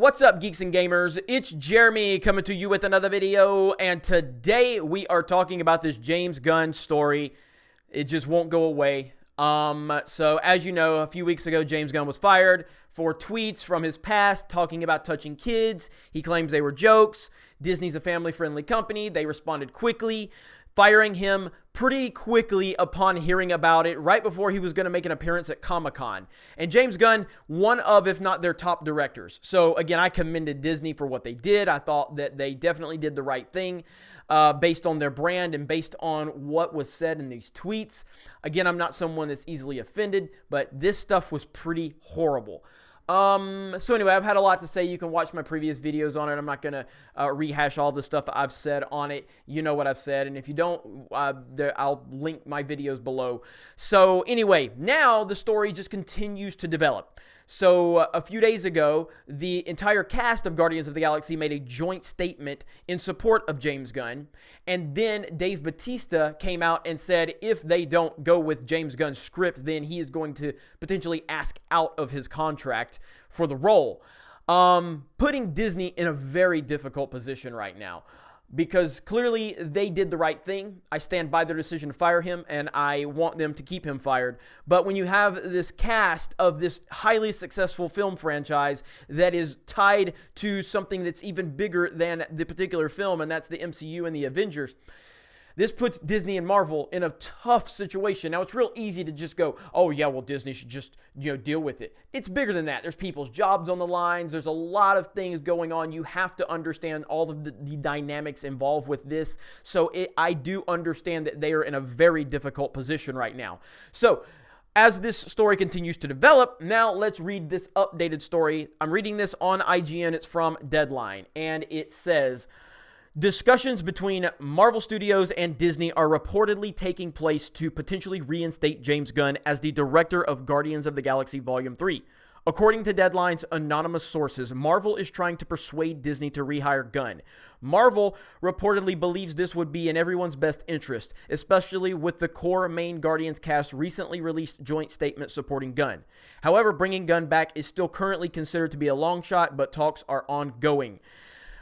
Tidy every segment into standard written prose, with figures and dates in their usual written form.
What's up, geeks and gamers? It's Jeremy coming to you with another video, and today we are talking about this James Gunn story. It just won't go away. So as you know, a few weeks ago, James Gunn was fired for tweets from his past talking about touching kids. He claims they were jokes. Disney's a family-friendly company. They responded quickly, firing him pretty quickly upon hearing about it, right before he was going to make an appearance at Comic-Con. And James Gunn, one of, if not their top directors. So again, I commended Disney for what they did. I thought that they definitely did the right thing based on their brand and based on what was said in these tweets. Again, I'm not someone that's easily offended, but this stuff was pretty horrible. So anyway, I've had a lot to say. You can watch my previous videos on it. I'm not going to rehash all the stuff I've said on it. You know what I've said. And if you don't, I'll link my videos below. So anyway, now the story just continues to develop. So a few days ago, the entire cast of Guardians of the Galaxy made a joint statement in support of James Gunn. And then Dave Bautista came out and said if they don't go with James Gunn's script, then he is going to potentially ask out of his contract for the role. Putting Disney in a very difficult position right now, because clearly they did the right thing. I stand by their decision to fire him, and I want them to keep him fired. But when you have this cast of this highly successful film franchise that is tied to something that's even bigger than the particular film, and that's the MCU and the Avengers, this puts Disney and Marvel in a tough situation. Now, it's real easy to just go, oh, yeah, well, Disney should just, deal with it. It's bigger than that. There's people's jobs on the lines. There's a lot of things going on. You have to understand all of the dynamics involved with this. So I do understand that they are in a very difficult position right now. So as this story continues to develop, now let's read this updated story. I'm reading this on IGN. It's from Deadline, and it says, discussions between Marvel Studios and Disney are reportedly taking place to potentially reinstate James Gunn as the director of Guardians of the Galaxy Volume 3. According to Deadline's anonymous sources, Marvel is trying to persuade Disney to rehire Gunn. Marvel reportedly believes this would be in everyone's best interest, especially with the core main Guardians cast recently released joint statement supporting Gunn. However, bringing Gunn back is still currently considered to be a long shot, but talks are ongoing.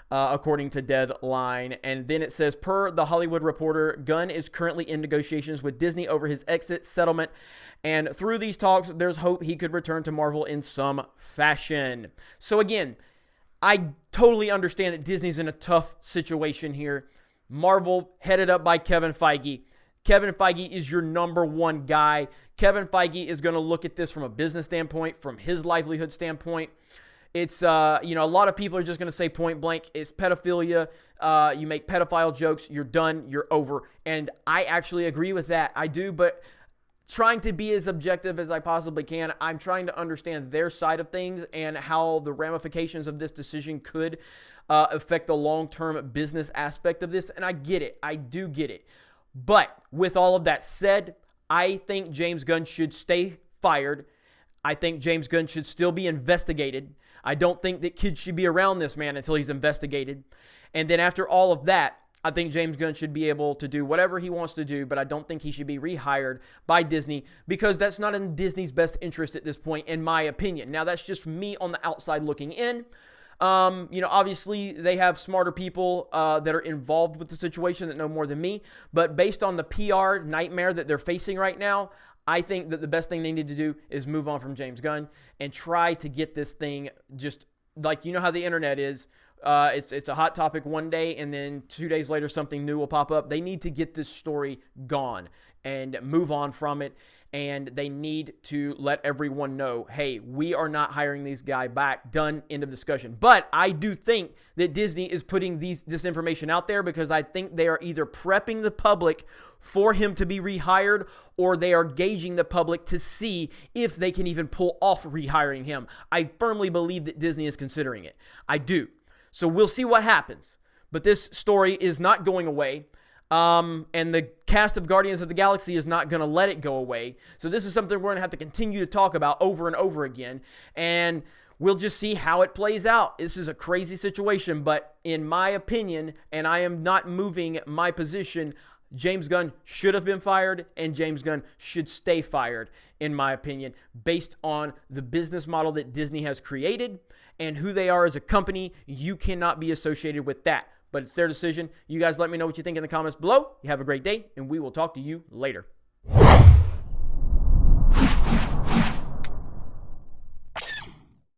According to Deadline. And then it says, per The Hollywood Reporter, Gunn is currently in negotiations with Disney over his exit settlement, and through these talks, there's hope he could return to Marvel in some fashion. So again, I totally understand that Disney's in a tough situation here. Marvel, headed up by Kevin Feige. Kevin Feige is your number one guy. Kevin Feige is going to look at this from a business standpoint, from his livelihood standpoint. It's, a lot of people are just going to say point blank, it's pedophilia. You make pedophile jokes, you're done, you're over. And I actually agree with that. I do, but trying to be as objective as I possibly can, I'm trying to understand their side of things and how the ramifications of this decision could affect the long-term business aspect of this. And I get it. I do get it. But with all of that said, I think James Gunn should stay fired. I think James Gunn should still be investigated. I don't think that kids should be around this man until he's investigated. And then after all of that, I think James Gunn should be able to do whatever he wants to do, but I don't think he should be rehired by Disney because that's not in Disney's best interest at this point, in my opinion. Now, that's just me on the outside looking in. Obviously they have smarter people that are involved with the situation that know more than me, but based on the PR nightmare that they're facing right now, I think that the best thing they need to do is move on from James Gunn and try to get this thing just like, how the internet is. It's a hot topic one day, and then 2 days later, something new will pop up. They need to get this story gone and move on from it. And they need to let everyone know, hey, we are not hiring these guys back. Done. End of discussion. But I do think that Disney is putting this information out there because I think they are either prepping the public for him to be rehired, or they are gauging the public to see if they can even pull off rehiring him. I firmly believe that Disney is considering it. I do. So we'll see what happens. But this story is not going away. And the cast of Guardians of the Galaxy is not going to let it go away. So this is something we're going to have to continue to talk about over and over again. And we'll just see how it plays out. This is a crazy situation, but in my opinion, and I am not moving my position, James Gunn should have been fired, and James Gunn should stay fired, in my opinion, based on the business model that Disney has created and who they are as a company. You cannot be associated with that, but it's their decision. You guys let me know what you think in the comments below. You have a great day, and we will talk to you later.